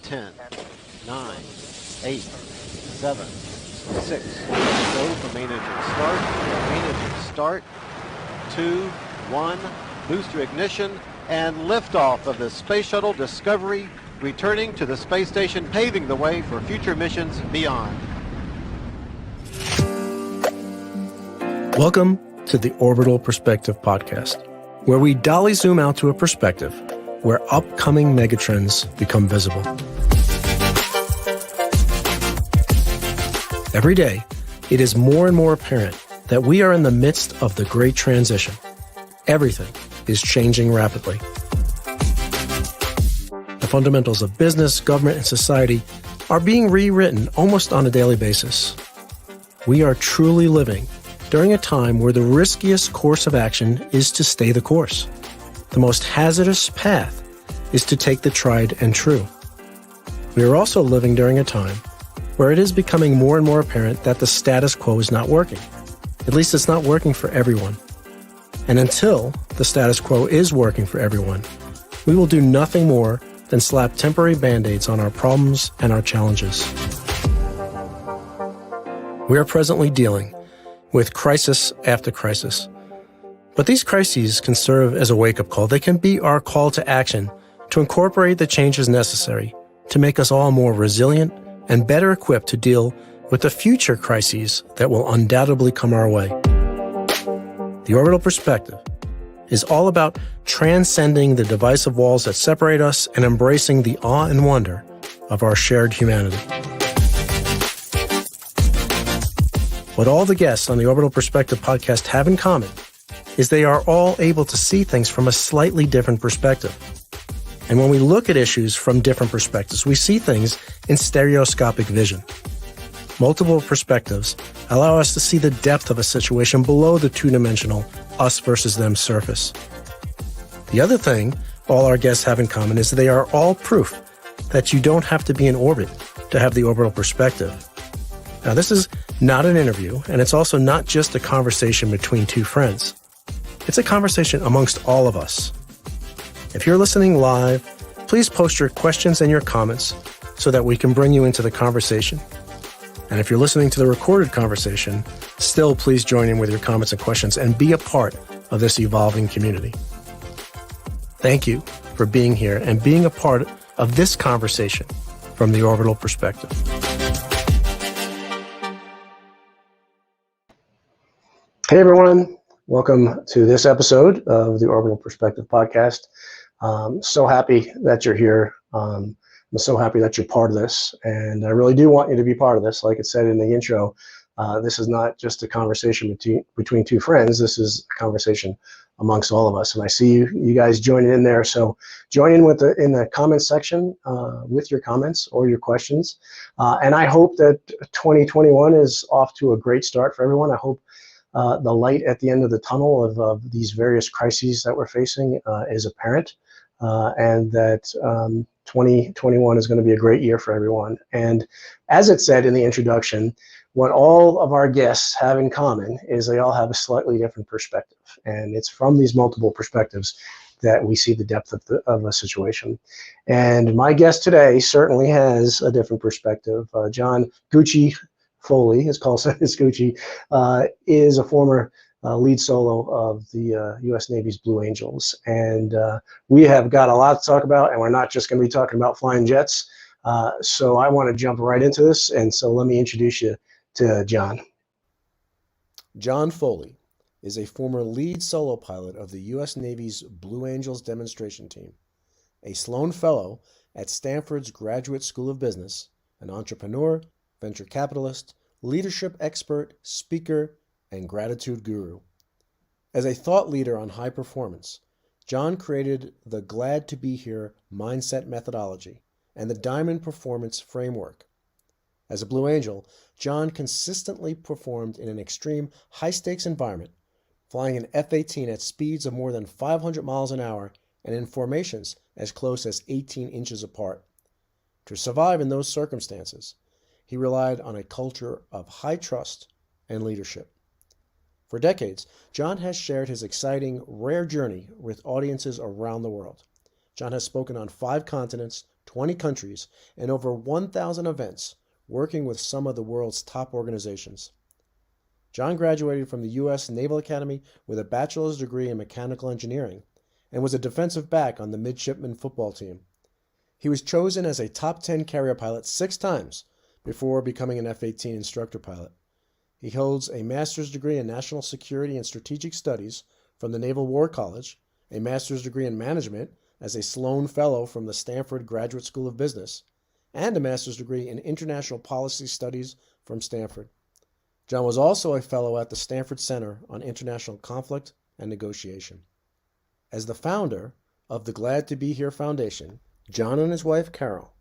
10, 9, 8, 7, 6. Go for main engine start. Main engine start. 2, 1. Booster ignition and liftoff of the Space Shuttle Discovery, returning to the space station, paving the way for future missions beyond. Welcome to the Orbital Perspective podcast, where we dolly zoom out to a perspective where upcoming megatrends become visible. Every day, it is more and more apparent that we are in the midst of the great transition. Everything is changing rapidly. The fundamentals of business, government, and society are being rewritten almost on a daily basis. We are truly living during a time where the riskiest course of action is to stay the course. The most hazardous path is to take the tried and true. We are also living during a time where it is becoming more and more apparent that the status quo is not working. At least it's not working for everyone. And until the status quo is working for everyone, we will do nothing more than slap temporary band-aids on our problems and our challenges. We are presently dealing with crisis after crisis. But these crises can serve as a wake-up call. They can be our call to action to incorporate the changes necessary to make us all more resilient and better equipped to deal with the future crises that will undoubtedly come our way. The Orbital Perspective is all about transcending the divisive walls that separate us and embracing the awe and wonder of our shared humanity. What all the guests on the Orbital Perspective podcast have in common is they are all able to see things from a slightly different perspective. And when we look at issues from different perspectives, we see things in stereoscopic vision. Multiple perspectives allow us to see the depth of a situation below the two-dimensional us versus them surface. The other thing all our guests have in common is they are all proof that you don't have to be in orbit to have the orbital perspective. Now, this is not an interview, and it's also not just a conversation between two friends. It's a conversation amongst all of us. If you're listening live, please post your questions and your comments so that we can bring you into the conversation. And if you're listening to the recorded conversation, still please join in with your comments and questions and be a part of this evolving community. Thank you for being here and being a part of this conversation from the Orbital Perspective. Hey everyone, welcome to this episode of the Orbital Perspective podcast. So happy that you're here. I'm so happy that you're part of this, and I really do want you to be part of this. Like it said in the intro, this is not just a conversation between two friends. This is a conversation amongst all of us, and I see you guys joining in there. So join in in the comments section with your comments or your questions. And I hope that 2021 is off to a great start for everyone. I hope the light at the end of the tunnel of these various crises that we're facing is apparent, and that 2021 is going to be a great year for everyone. And as it said in the introduction, what all of our guests have in common is they all have a slightly different perspective. And it's from these multiple perspectives that we see the depth of a situation. And my guest today certainly has a different perspective. John Gucci Foley, his call sign is Gucci, is a former lead solo of the U.S. Navy's Blue Angels. And we have got a lot to talk about, and we're not just going to be talking about flying jets. So I want to jump right into this. And so let me introduce you to John. John Foley is a former lead solo pilot of the U.S. Navy's Blue Angels demonstration team, a Sloan Fellow at Stanford's Graduate School of Business, an entrepreneur, venture capitalist, leadership expert, speaker, and gratitude guru. As a thought leader on high performance, John created the Glad to Be Here mindset methodology and the Diamond Performance framework. As a Blue Angel, John consistently performed in an extreme high-stakes environment, flying an F-18 at speeds of more than 500 miles an hour and in formations as close as 18 inches apart. To survive in those circumstances, he relied on a culture of high trust and leadership. For decades, John has shared his exciting, rare journey with audiences around the world. John has spoken on 5 continents, 20 countries, and over 1,000 events, working with some of the world's top organizations. John graduated from the U.S. Naval Academy with a bachelor's degree in mechanical engineering and was a defensive back on the midshipman football team. He was chosen as a top 10 carrier pilot 6 times before becoming an F-18 instructor pilot. He holds a master's degree in national security and strategic studies from the Naval War College, a master's degree in management as a Sloan Fellow from the Stanford Graduate School of Business, and a master's degree in international policy studies from Stanford. John was also a fellow at the Stanford Center on International Conflict and Negotiation. As the founder of the Glad to Be Here Foundation, John and his wife Carol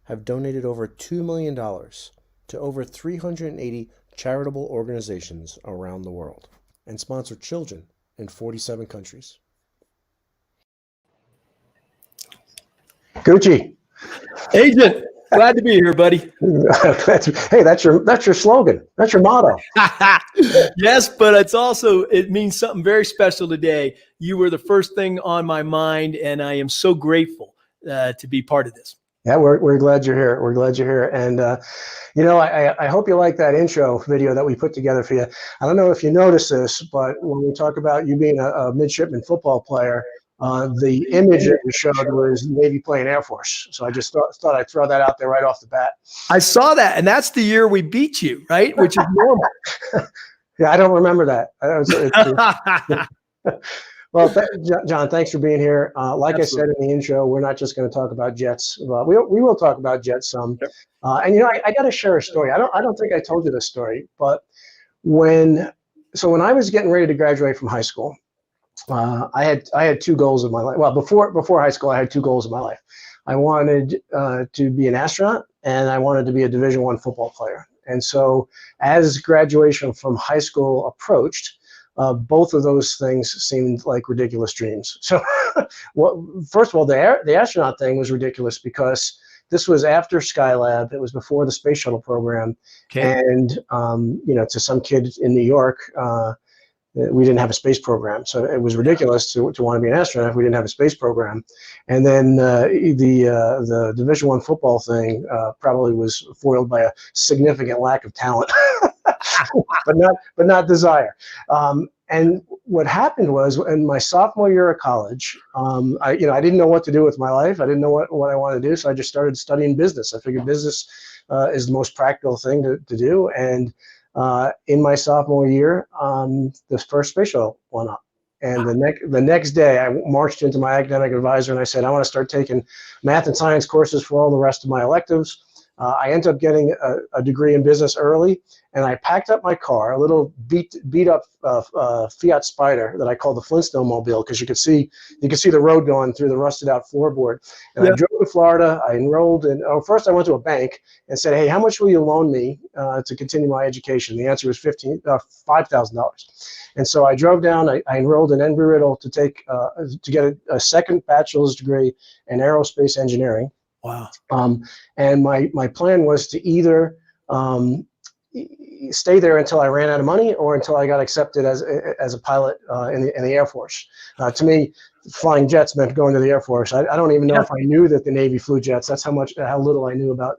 have donated over $2 million to over 380 charitable organizations around the world and sponsor children in 47 countries. Gucci. Agent, glad to be here, buddy. Hey, that's your slogan. That's your motto. Yes, but it means something very special today. You were the first thing on my mind, and I am so grateful to be part of this. Yeah, we're glad you're here. We're glad you're here. And, I hope you like that intro video that we put together for you. I don't know if you noticed this, but when we talk about you being a midshipman football player, the image that we showed was Navy playing Air Force. So I just thought I'd throw that out there right off the bat. I saw that, and that's the year we beat you, right? Which is normal. Yeah, I don't remember that. Well, John, thanks for being here. Like Absolutely. I said in the intro, we're not just going to talk about jets. But we will talk about jets some. Yep. And I got to share a story. I don't think I told you this story, but when I was getting ready to graduate from high school, I had 2 goals in my life. Well, before high school, I had 2 goals in my life. I wanted to be an astronaut, and I wanted to be a Division I football player. And so, as graduation from high school approached, both of those things seemed like ridiculous dreams. So, first of all, the astronaut thing was ridiculous because this was after Skylab. It was before the space shuttle program, okay. And to some kid in New York, we didn't have a space program, so it was ridiculous to want to be an astronaut if we didn't have a space program. And then the Division I football thing probably was foiled by a significant lack of talent, but not desire. And what happened was in my sophomore year of college, I didn't know what to do with my life. I didn't know what I wanted to do, so I just started studying business. I figured business is the most practical thing to do, and in my sophomore year, the first space shuttle went up. And the next day, I marched into my academic advisor and I said, I want to start taking math and science courses for all the rest of my electives. I ended up getting a degree in business early, and I packed up my car, a little beat up Fiat Spider that I called the Flintstone Mobile, because you could see the road going through the rusted out floorboard. And I drove to Florida. I enrolled in. First, I went to a bank and said, "Hey, how much will you loan me to continue my education?" The answer was $5,000. And so I drove down. I enrolled in Embry-Riddle to get a second bachelor's degree in aerospace engineering. Wow. And my plan was to either stay there until I ran out of money or until I got accepted as a pilot in the Air Force. To me, flying jets meant going to the Air Force. I don't even know if I knew that the Navy flew jets. That's how little I knew about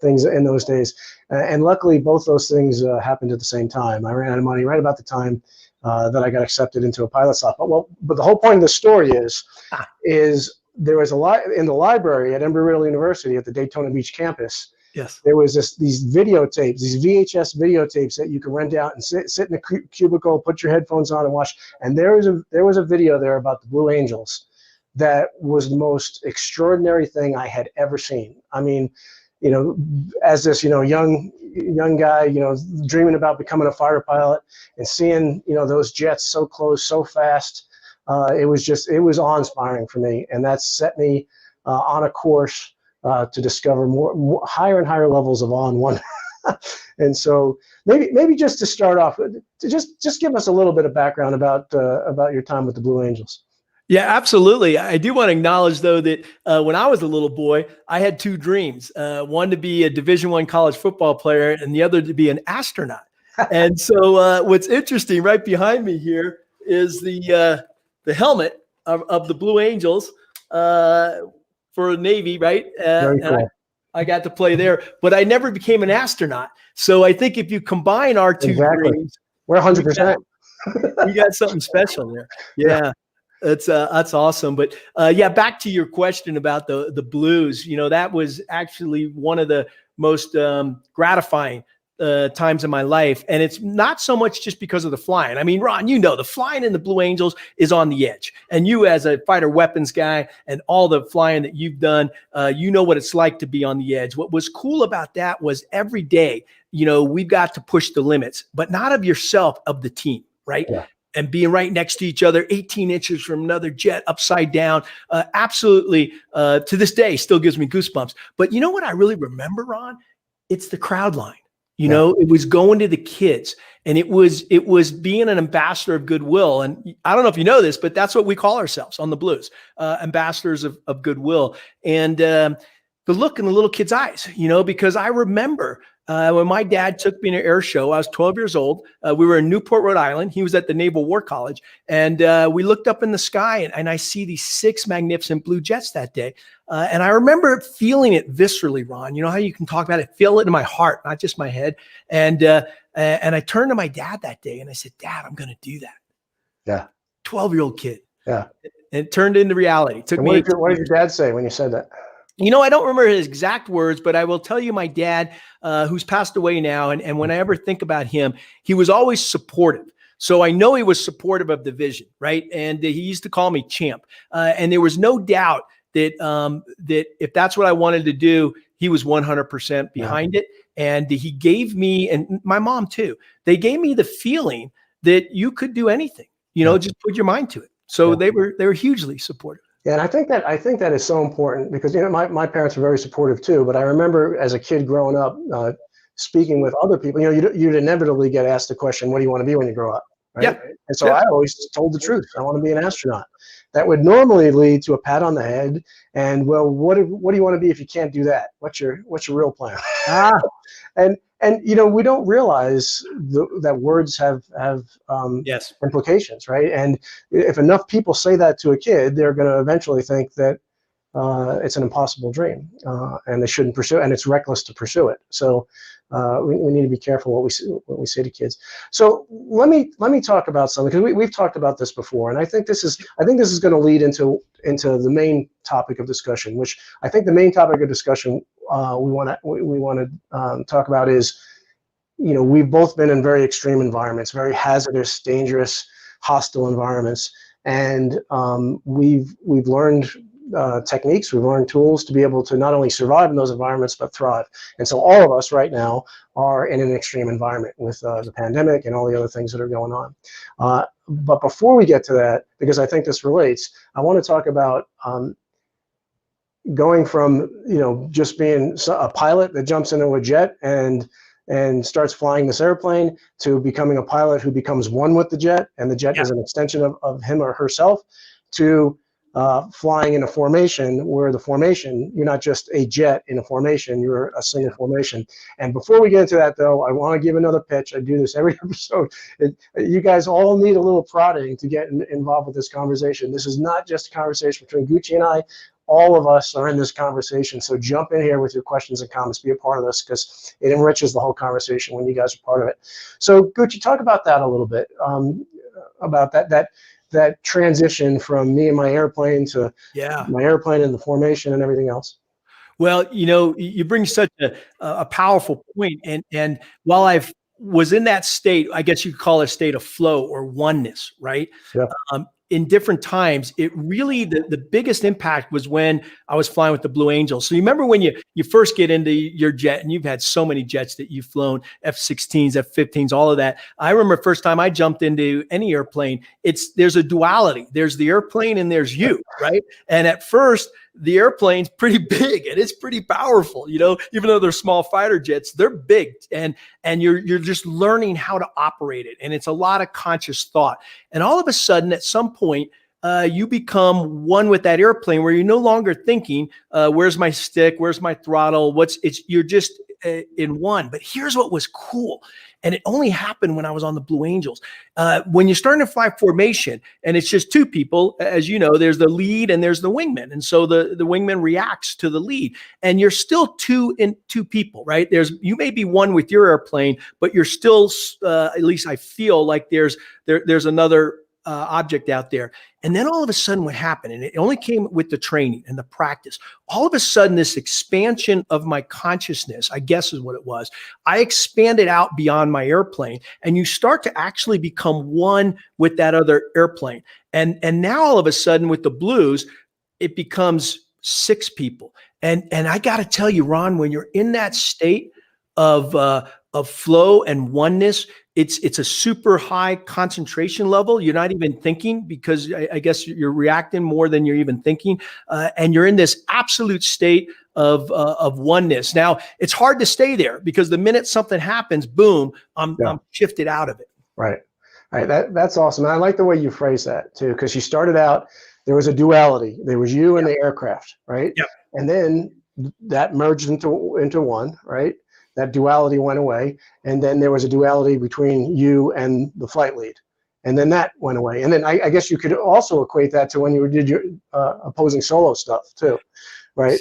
things in those days. And luckily, both those things happened at the same time. I ran out of money right about the time that I got accepted into a pilot slot. But the whole point of the story is there was a lot in the library at Embry-Riddle University at the Daytona Beach campus. Yes. There was these videotapes, these VHS videotapes that you could rent out and sit in a cubicle, put your headphones on and watch. And there was a video there about the Blue Angels that was the most extraordinary thing I had ever seen. I mean, as this, young guy, dreaming about becoming a fighter pilot and seeing, those jets so close, so fast. It was awe-inspiring for me, and that set me on a course to discover more higher and higher levels of awe and wonder. And so maybe just to start off, to just give us a little bit of background about your time with the Blue Angels. Yeah, absolutely. I do want to acknowledge, though, that when I was a little boy, I had 2 dreams: one to be a Division I college football player, and the other to be an astronaut. And so, what's interesting, right behind me here, is the helmet of the Blue Angels. for Navy, right? Very cool. I got to play there, but I never became an astronaut. So I think if you combine our two dreams, we're 100%. We got something special there. Yeah. That's awesome. But yeah, back to your question about the blues, that was actually one of the most gratifying times in my life. And it's not so much just because of the flying. I mean, Ron, the flying in the Blue Angels is on the edge. And you as a fighter weapons guy and all the flying that you've done, you know what it's like to be on the edge. What was cool about that was every day, we've got to push the limits, but not of yourself, of the team, right? Yeah. And being right next to each other, 18 inches from another jet upside down, absolutely, to this day, still gives me goosebumps. But you know what I really remember, Ron? It's the crowd line. It was going to the kids, and it was being an ambassador of goodwill. And I don't know if you know this, but that's what we call ourselves on the Blues, ambassadors of goodwill. And the look in the little kids' eyes, because I remember when my dad took me to an air show. I was 12 years old. We were in Newport, Rhode Island. He was at the Naval War College. And we looked up in the sky, and I see these 6 magnificent blue jets that day. And I remember feeling it viscerally, Ron. You know how you can talk about it, feel it in my heart, not just my head. And I turned to my dad that day, and I said, Dad, I'm going to do that. Yeah. 12-year-old kid. Yeah. And it turned into reality. It took me. What did your dad say when you said that? I don't remember his exact words, but I will tell you my dad, who's passed away now. And when I ever think about him, he was always supportive. So I know he was supportive of the vision, right? And he used to call me champ. And there was no doubt that that if that's what I wanted to do, he was 100% behind it. And he gave me, and my mom too, they gave me the feeling that you could do anything, just put your mind to it. So they were hugely supportive. Yeah, and I think that is so important because my parents were very supportive too. But I remember as a kid growing up, speaking with other people, you'd inevitably get asked the question, "What do you want to be when you grow up?" Right? Yeah. And so I always told the truth. I want to be an astronaut. That would normally lead to a pat on the head and, well, what do you want to be if you can't do that? What's your real plan? And we don't realize that words have implications, right? And if enough people say that to a kid, they're going to eventually think that it's an impossible dream, and they shouldn't pursue it, and it's reckless to pursue it. So we need to be careful what we say to kids. So let me talk about something, because we've talked about this before, and I think this is going to lead into the main topic of discussion, which I think the main topic of discussion we want to talk about is, we've both been in very extreme environments, very hazardous, dangerous, hostile environments, and we've learned techniques, we've learned tools to be able to not only survive in those environments but thrive. And so all of us right now are in an extreme environment with the pandemic and all the other things that are going on. But before we get to that, because I think this relates, I want to talk about going from just being a pilot that jumps into a jet and starts flying this airplane to becoming a pilot who becomes one with the jet, and the jet is an extension of him or herself, to flying in a formation where the formation, you're not just a jet in a formation, you're a single formation. And before we get into that, though, I want to give another pitch. I do this every episode. You guys all need a little prodding to get involved with this conversation. This is not just a conversation between Gucci and I. All of us are in this conversation. So jump in here with your questions and comments. Be a part of this, because it enriches the whole conversation when you guys are part of it. So Gucci, talk about that a little bit, about that transition from me and my airplane to my airplane and the formation and everything else. Well, you bring such a powerful point. And while I was in that state, I guess you could call it a state of flow or oneness, right? Yeah. In different times, it really, the biggest impact was when I was flying with the Blue Angels. So you remember when you first get into your jet, and you've had so many jets that you've flown, F-16s, F-15s, all of that. I remember first time I jumped into any airplane, there's a duality. There's the airplane and there's you, right? And at first, the airplane's pretty big and it's pretty powerful, even though they're small fighter jets, they're big, and you're just learning how to operate it. And it's a lot of conscious thought. And all of a sudden, at some point, you become one with that airplane, where you're no longer thinking, where's my stick? Where's my throttle? You're just in one. But here's what was cool. And it only happened when I was on the Blue Angels. When you're starting to fly formation and it's just two people, as you know, there's the lead and there's the wingman. And so the wingman reacts to the lead, and you're still two people, right? You may be one with your airplane, but you're still, at least I feel like there's another object out there. And then all of a sudden what happened, and it only came with the training and the practice, all of a sudden this expansion of my consciousness, I guess is what it was, I expanded out beyond my airplane, and you start to actually become one with that other airplane. And now all of a sudden with the Blues, it becomes 6 people. And I got to tell you, Ron, when you're in that state of flow and oneness, it's a super high concentration level. You're not even thinking, because I guess you're reacting more than you're even thinking. And you're in this absolute state of oneness. Now, it's hard to stay there, because the minute something happens, boom, I'm shifted out of it. Right. That's awesome. And I like the way you phrase that too, because you started out, there was a duality. There was you and the aircraft, right? Yeah. And then that merged into one, right? That duality went away, and then there was a duality between you and the flight lead, and then that went away. And then I guess you could also equate that to when you did your opposing solo stuff too, right?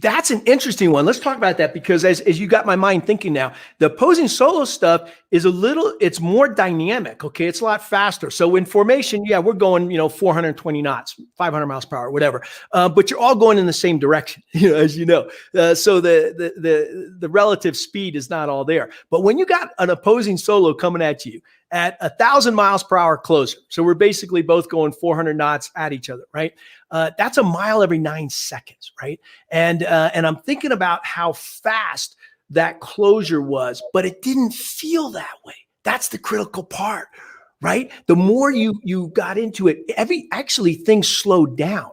That's an interesting one. Let's talk about that, because as you got my mind thinking now, the opposing solo stuff is it's more dynamic. Okay. It's a lot faster. So in formation, we're going, 420 knots, 500 miles per hour, whatever. But you're all going in the same direction, as you know. So the relative speed is not all there. But when you got an opposing solo coming at you at 1,000 miles per hour closer, so we're basically both going 400 knots at each other, right? That's a mile every 9 seconds, right? And I'm thinking about how fast that closure was, but it didn't feel that way. That's the critical part, right? The more you got into it, actually things slowed down.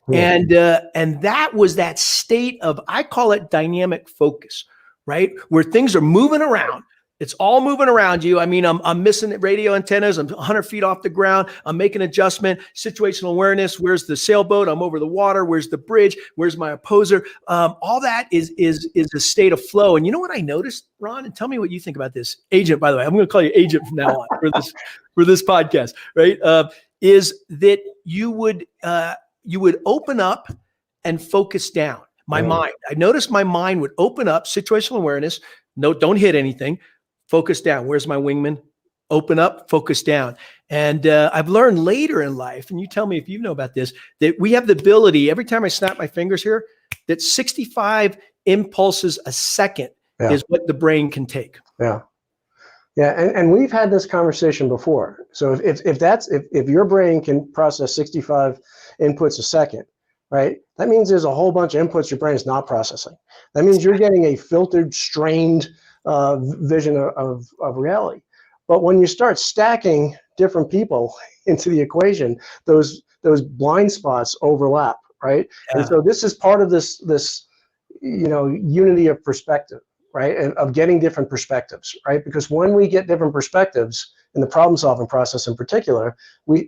Yeah. And that was that state of, I call it dynamic focus, right? Where things are moving around. It's all moving around you. I mean, I'm missing radio antennas. I'm 100 feet off the ground. I'm making adjustment, situational awareness. Where's the sailboat? I'm over the water. Where's the bridge? Where's my opposer? All that is a state of flow. And you know what I noticed, Ron? And tell me what you think about this. Agent, by the way, I'm going to call you Agent from now on for this podcast, right? Is that you would open up and focus down. My mind. I noticed my mind would open up, situational awareness. No, don't hit anything. Focus down. Where's my wingman? Open up, focus down. And I've learned later in life, and you tell me if you know about this, that we have the ability, every time I snap my fingers here, that 65 impulses a second is what the brain can take. Yeah. Yeah. And we've had this conversation before. So if your brain can process 65 inputs a second, right? That means there's a whole bunch of inputs your brain is not processing. That means you're getting a filtered, strained vision of reality. But when you start stacking different people into the equation, those blind spots overlap, right? Yeah. And so this is part of this unity of perspective, right? And of getting different perspectives, right? Because when we get different perspectives in the problem solving process in particular,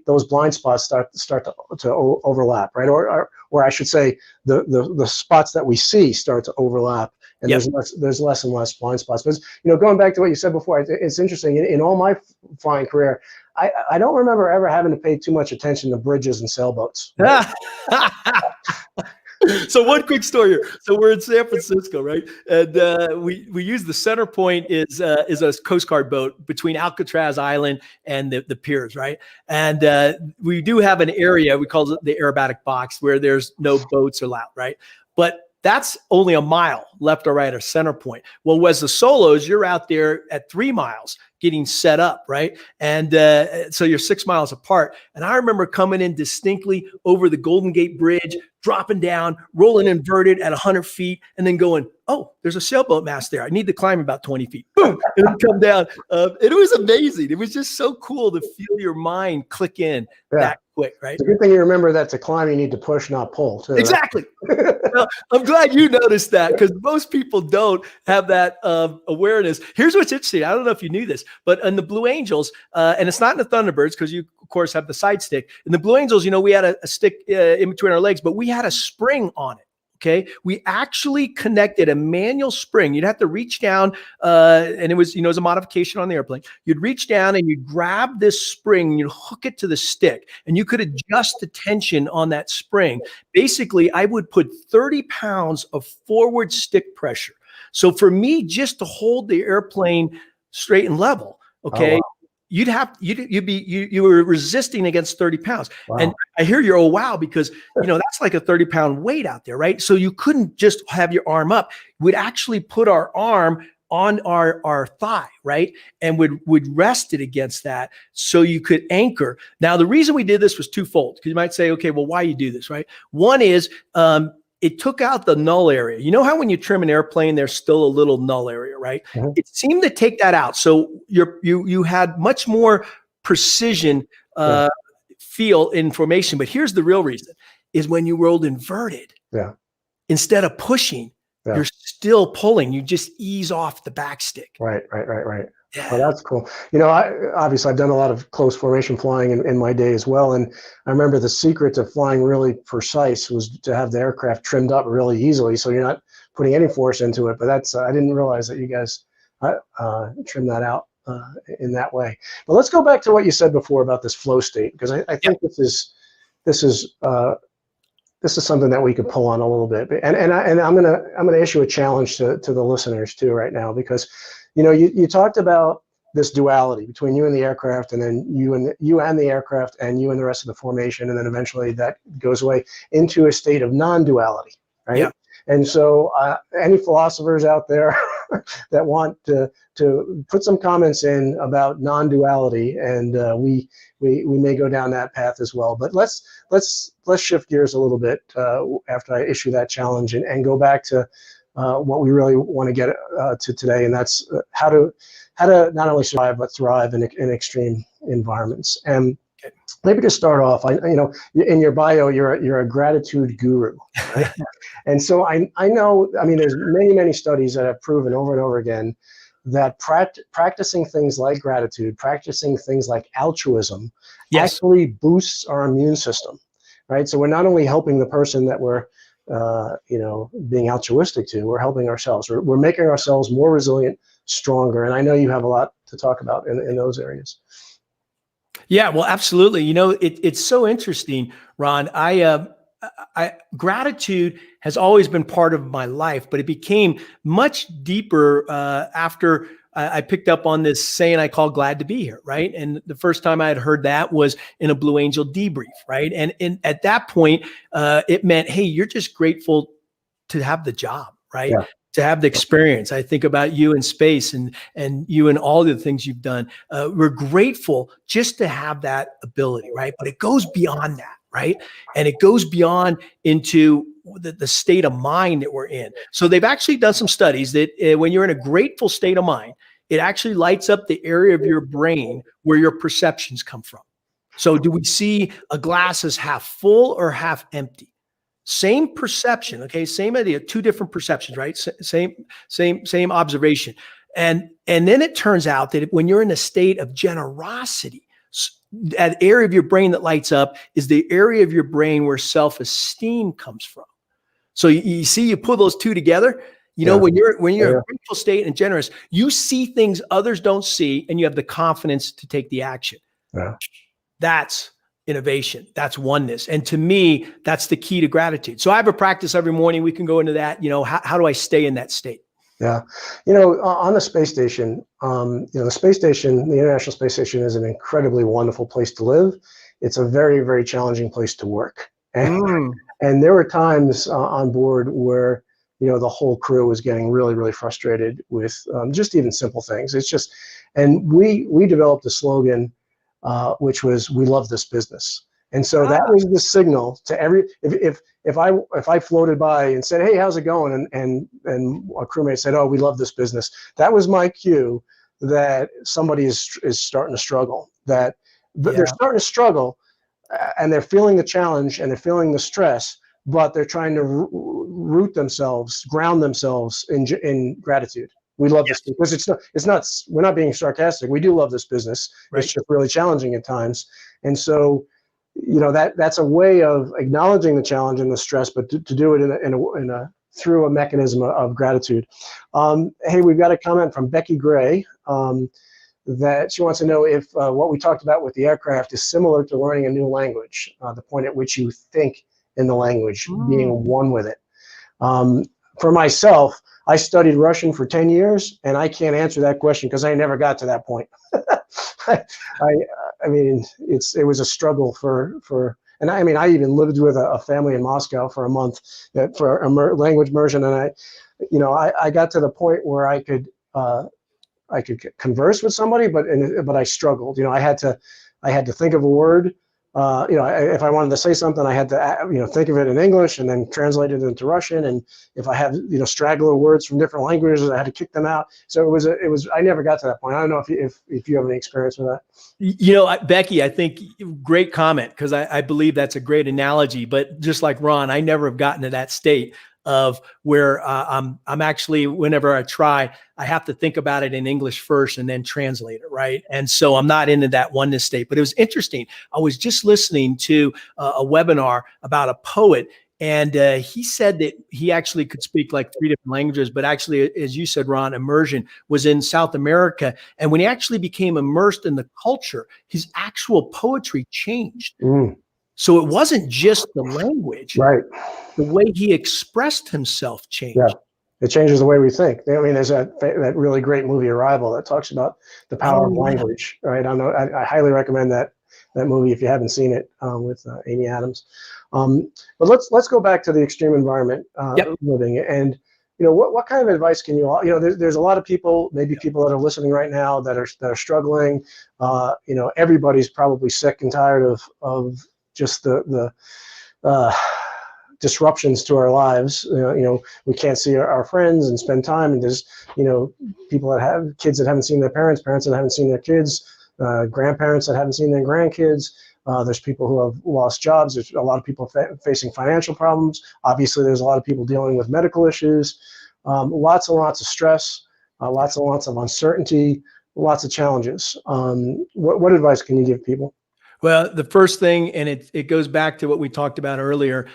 those blind spots start to overlap, right? Or I should say the spots that we see start to overlap. And there's less and less blind spots. But going back to what you said before, it's interesting. In all my flying career, I don't remember ever having to pay too much attention to bridges and sailboats. Right? So one quick story here. So we're in San Francisco, right? And we use the center point is a Coast Guard boat between Alcatraz Island and the piers, right? And we do have an area, we call it the aerobatic box, where there's no boats allowed, right? But that's only a mile left or right or center point. Well, as the solos, you're out there at 3 miles getting set up, right? And so you're 6 miles apart. And I remember coming in distinctly over the Golden Gate Bridge, dropping down, rolling inverted at 100 feet, and then going, oh, there's a sailboat mast there. I need to climb about 20 feet. Boom, and then come down. It was amazing. It was just so cool to feel your mind click in that quick, right? It's a good thing you remember that to climb, you need to push, not pull, too. Exactly. Well, I'm glad you noticed that, because most people don't have that awareness. Here's what's interesting. I don't know if you knew this, but in the Blue Angels, and it's not in the Thunderbirds, because you, of course, have the side stick. In the Blue Angels, we had a stick in between our legs, but we had a spring on it. Okay. We actually connected a manual spring. You'd have to reach down, and it was, it was a modification on the airplane. You'd reach down and you'd grab this spring and you'd hook it to the stick, and you could adjust the tension on that spring. Basically, I would put 30 pounds of forward stick pressure. So for me, just to hold the airplane straight and level, okay, wow. you were resisting against 30 pounds. Wow. And I hear you're, oh, wow, because, that's like a 30-pound weight out there, right? So you couldn't just have your arm up. We'd actually put our arm on our thigh, right? And would rest it against that so you could anchor. Now, the reason we did this was twofold, because you might say, okay, well, why you do this, right? One is, it took out the null area. You know how when you trim an airplane, there's still a little null area, right? Mm-hmm. It seemed to take that out. So you had much more precision feel in formation. But here's the real reason, is when you rolled inverted, instead of pushing, you're still pulling. You just ease off the backstick. Right. Yeah. Well, that's cool. Obviously I've done a lot of close formation flying in my day as well. And I remember the secret to flying really precise was to have the aircraft trimmed up really easily, so you're not putting any force into it. But that's, I didn't realize that you guys trim that out in that way. But let's go back to what you said before about this flow state, because I think this is something that we could pull on a little bit. And I'm gonna issue a challenge to the listeners too right now, because you talked about this duality between you and the aircraft, and then you and the aircraft, and you and the rest of the formation, and then eventually that goes away into a state of non-duality, right? Yeah. And so any philosophers out there that want to put some comments in about non-duality, and we may go down that path as well. But let's shift gears a little bit after I issue that challenge, and go back to what we really want to get to today, and that's how to not only survive but thrive in extreme environments. And maybe to start off, in your bio, you're a gratitude guru, right? And so I know, there's many studies that have proven over and over again that practicing things like gratitude, practicing things like altruism, actually boosts our immune system, right? So we're not only helping the person that we're being altruistic to, we're helping ourselves. We're making ourselves more resilient, stronger. And I know you have a lot to talk about in those areas. Yeah, well, absolutely. It's so interesting, Ron. Gratitude has always been part of my life, but it became much deeper after I picked up on this saying I call glad to be here, right? And the first time I had heard that was in a Blue Angel debrief, right? And at that point, it meant, hey, you're just grateful to have the job, right? Yeah. To have the experience. I think about you in space and you and all the things you've done. We're grateful just to have that ability, right? But it goes beyond that, right? And it goes beyond into the state of mind that we're in. So they've actually done some studies that when you're in a grateful state of mind, it actually lights up the area of your brain where your perceptions come from. So do we see a glass as half full or half empty? Same perception, okay? Same idea, two different perceptions, right? Same observation. And then it turns out that when you're in a state of generosity, that area of your brain that lights up is the area of your brain where self-esteem comes from. So you see, you put those two together. When you're in a grateful state and generous, you see things others don't see, and you have the confidence to take the action. Yeah. That's innovation. That's oneness. And to me, that's the key to gratitude. So I have a practice every morning. We can go into that. How do I stay in that state? Yeah. On the space station, the space station, the International Space Station, is an incredibly wonderful place to live. It's a very, very challenging place to work. And there were times on board where, the whole crew was getting really, really frustrated with just even simple things. And we developed a slogan, which was, "We love this business." And so that was the signal to if I floated by and said, "Hey, how's it going?" and a crewmate said, "Oh, we love this business," that was my cue that somebody is starting to struggle, that they're starting to struggle, and they're feeling the challenge and they're feeling the stress, but they're trying to ground themselves in gratitude. We love this because we're not being sarcastic. We do love this business. Right. It's just really challenging at times. And so, that's a way of acknowledging the challenge and the stress, but to do it through a mechanism of gratitude. Hey, we've got a comment from Becky Gray that she wants to know if what we talked about with the aircraft is similar to learning a new language, the point at which you think in the language, being one with it. For myself, I studied Russian for 10 years, and I can't answer that question because I never got to that point. I mean, it was a struggle and I even lived with a family in Moscow for a month for language immersion, and I got to the point where I could converse with somebody, but I struggled. I had to think of a word. If I wanted to say something, I had to think of it in English and then translate it into Russian. And if I had straggler words from different languages, I had to kick them out. So it was. I never got to that point. I don't know if you have any experience with that. Becky, I think great comment, because I believe that's a great analogy. But just like Ron, I never have gotten to that state of where I'm actually, whenever I try, I have to think about it in English first and then translate it, right? And so I'm not into that oneness state. But it was interesting. I was just listening to a webinar about a poet, and he said that he actually could speak like 3 different languages, but actually, as you said, Ron, immersion was in South America. And when he actually became immersed in the culture, his actual poetry changed. So it wasn't just the language, right? The way he expressed himself changed. Yeah, it changes the way we think. I mean, there's that really great movie Arrival that talks about the power of language, right? I highly recommend that movie if you haven't seen it, with Amy Adams. But let's go back to the extreme environment living, and what kind of advice can you there's a lot of people, maybe people that are listening right now that are struggling. Everybody's probably sick and tired of just the disruptions to our lives. We can't see our friends and spend time, and there's people that have kids that haven't seen their parents that haven't seen their kids, grandparents that haven't seen their grandkids. There's people who have lost jobs. There's a lot of people facing financial problems. Obviously, there's a lot of people dealing with medical issues. Lots and lots of stress, lots and lots of uncertainty, lots of challenges. What advice can you give people? Well, the first thing, and it goes back to what we talked about earlier,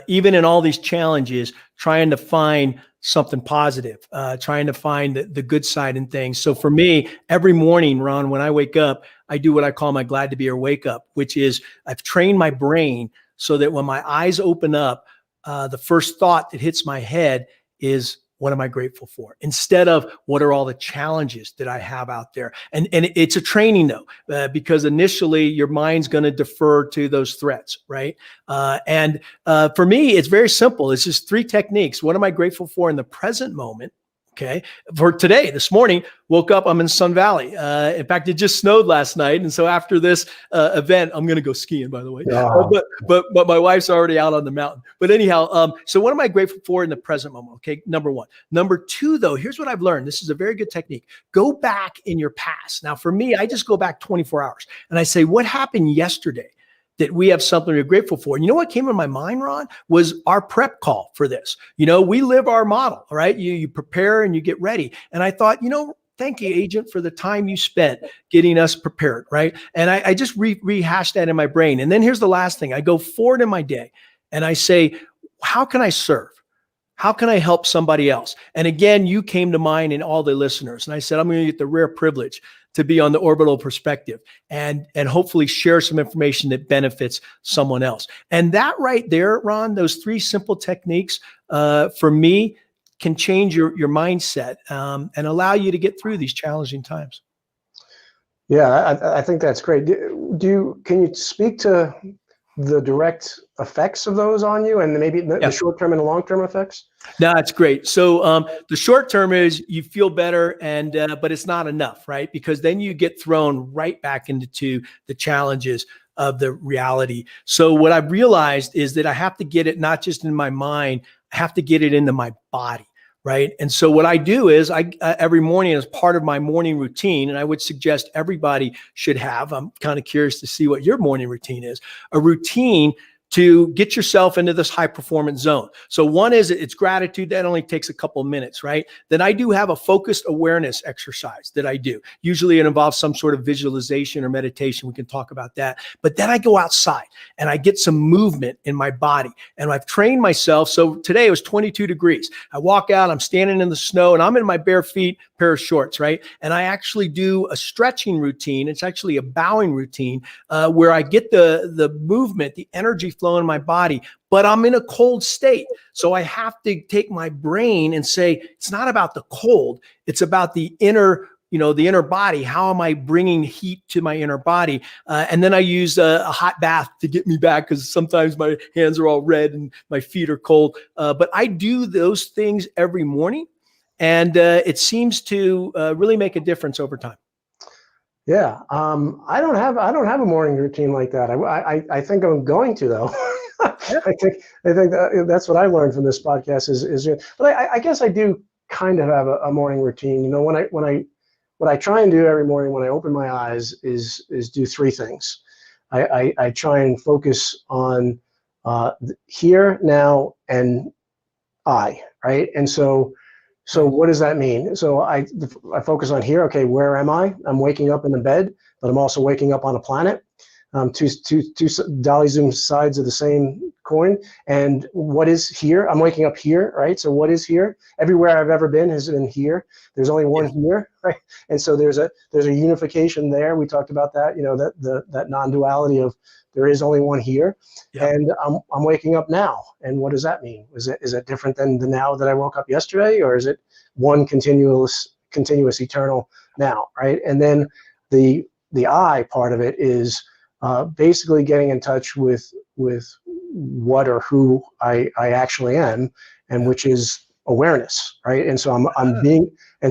even in all these challenges, trying to find something positive, trying to find the good side in things. So for me, every morning, Ron, when I wake up, I do what I call my glad to be here wake up, which is I've trained my brain so that when my eyes open up, the first thought that hits my head is, what am I grateful for? Instead of what are all the challenges that I have out there? And it's a training though, because initially your mind's going to defer to those threats, right? And for me, it's very simple. It's just 3 techniques. What am I grateful for in the present moment? Okay. For today, this morning, woke up, I'm in Sun Valley. In fact, it just snowed last night. And so after this event, I'm going to go skiing, by the way. But my wife's already out on the mountain. But anyhow, so what am I grateful for in the present moment? Okay. Number 1. Number 2, though, here's what I've learned. This is a very good technique. Go back in your past. Now, for me, I just go back 24 hours and I say, what happened yesterday that we have something to be grateful for? And you know what came in my mind, Ron, was our prep call for this. We live our model, right? You prepare and you get ready. And I thought, thank you, agent, for the time you spent getting us prepared, right? And I just rehashed that in my brain. And then here's the last thing. I go forward in my day and I say, how can I serve? How can I help somebody else? And again, you came to mind in all the listeners. And I said, I'm going to get the rare privilege to be on the Orbital Perspective and hopefully share some information that benefits someone else. And that right there, Ron, those 3 simple techniques for me can change your mindset and allow you to get through these challenging times. Yeah, I think that's great. Can you speak to the direct effects of those on you, and maybe the short-term and the long-term effects? No, that's great. So the short term is you feel better, but it's not enough, right? Because then you get thrown right back into the challenges of the reality. So what I've realized is that I have to get it not just in my mind, I have to get it into my body. Right. And so what I do is I every morning as part of my morning routine, and I would suggest everybody should have, I'm kind of curious to see what your morning routine is, a routine to get yourself into this high performance zone. So one is it's gratitude. That only takes a couple of minutes, right? Then I do have a focused awareness exercise that I do. Usually it involves some sort of visualization or meditation. We can talk about that. But then I go outside and I get some movement in my body, and I've trained myself. So today it was 22 degrees. I walk out, I'm standing in the snow, and I'm in my bare feet, pair of shorts, right? And I actually do a stretching routine. It's actually a bowing routine where I get the movement, the energy flow in my body, but I'm in a cold state. So I have to take my brain and say, it's not about the cold. It's about the inner, the inner body. How am I bringing heat to my inner body? And then I use a hot bath to get me back, because sometimes my hands are all red and my feet are cold. But I do those things every morning, and it seems to really make a difference over time. Yeah, I don't have a morning routine like that. I think I'm going to, though. I think that's what I learned from this podcast is. But I guess I do kind of have a morning routine. What I try and do every morning when I open my eyes is do three things. I try and focus on here, now, and I, right? And so what does that mean? So I focus on here. Okay, where am I? I'm waking up in the bed, but I'm also waking up on a planet. Two dolly zoom sides of the same coin. And what is here? I'm waking up here, right? So what is here? Everywhere I've ever been has been here. There's only one here, right? And so there's a unification there. We talked about that. That non-duality of there is only one here. Yep. And I'm waking up now. And what does that mean? Is it different than the now that I woke up yesterday, or is it one continuous eternal now, right? And then the I part of it is basically getting in touch with what or who I actually am, and which is awareness, right? And so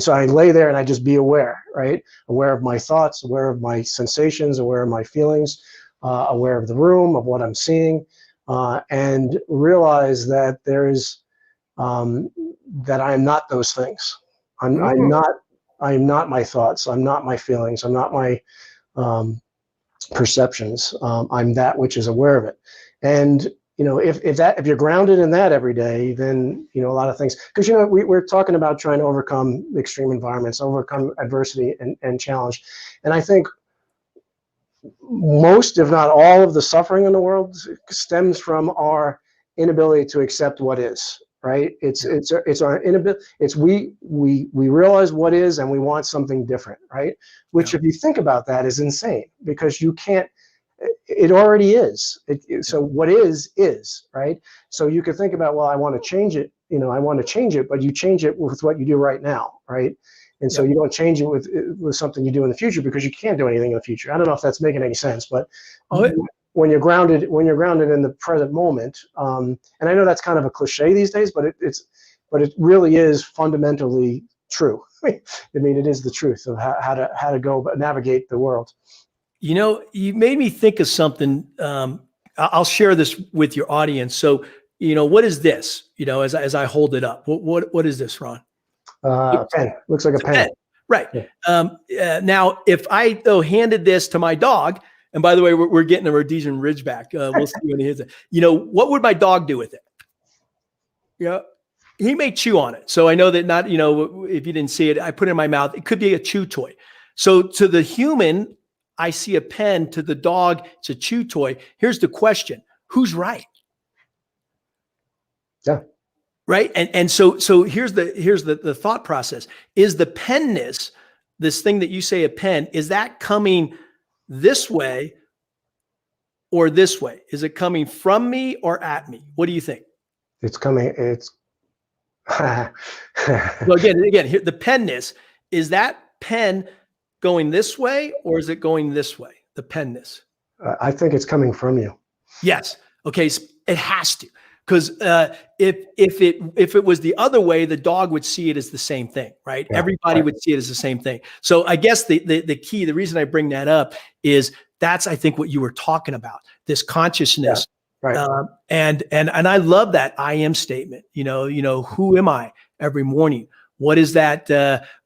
so I lay there and I just be aware, right? Aware of my thoughts, aware of my sensations, aware of my feelings, aware of the room, of what I'm seeing, and realize that there is that I am not those things. I'm not my thoughts. I'm not my feelings. I'm not my perceptions. I'm that which is aware of it. And if you're grounded in that every day, then a lot of things, because we're talking about trying to overcome extreme environments, overcome adversity and challenge. And I think most, if not all, of the suffering in the world stems from our inability to accept what is. Right? It's our inability. It's we realize what is, and we want something different. Right? Which, if you think about that, is insane, because you can't. It already is. So what is right. So you could think about, well, I want to change it. I want to change it, but you change it with what you do right now, right? And so you don't change it with something you do in the future, because you can't do anything in the future. I don't know if that's making any sense, but when you're grounded in the present moment, and I know that's kind of a cliche these days, but it really is fundamentally true. I mean, it is the truth of how to go navigate the world. You made me think of something. I'll share this with your audience. So, what is this? As I hold it up, what is this, Ron? A pen. Looks like a pen. Right. Yeah. Now, if I handed this to my dog, and by the way, we're getting a Rhodesian Ridgeback. We'll see when he hits it. What would my dog do with it? He may chew on it. So I know that not, if you didn't see it, I put it in my mouth. It could be a chew toy. So to the human, I see a pen. To the dog, it's a chew toy. Here's the question: who's right? Yeah. Right. And so here's the thought process. Is the penness, this thing that you say a pen, is that coming this way or this way? Is it coming from me or at me? What do you think? Well, again, here, the penness, is that pen going this way or is it going this way? The penness. I think it's coming from you. Yes. Okay. So it has to. Because if it was the other way, the dog would see it as the same thing, right? Yeah, everybody would see it as the same thing. So I guess the key, the reason I bring that up is that's, I think, what you were talking about, this consciousness. Yeah, right. And I love that I am statement. Who am I every morning? What is that?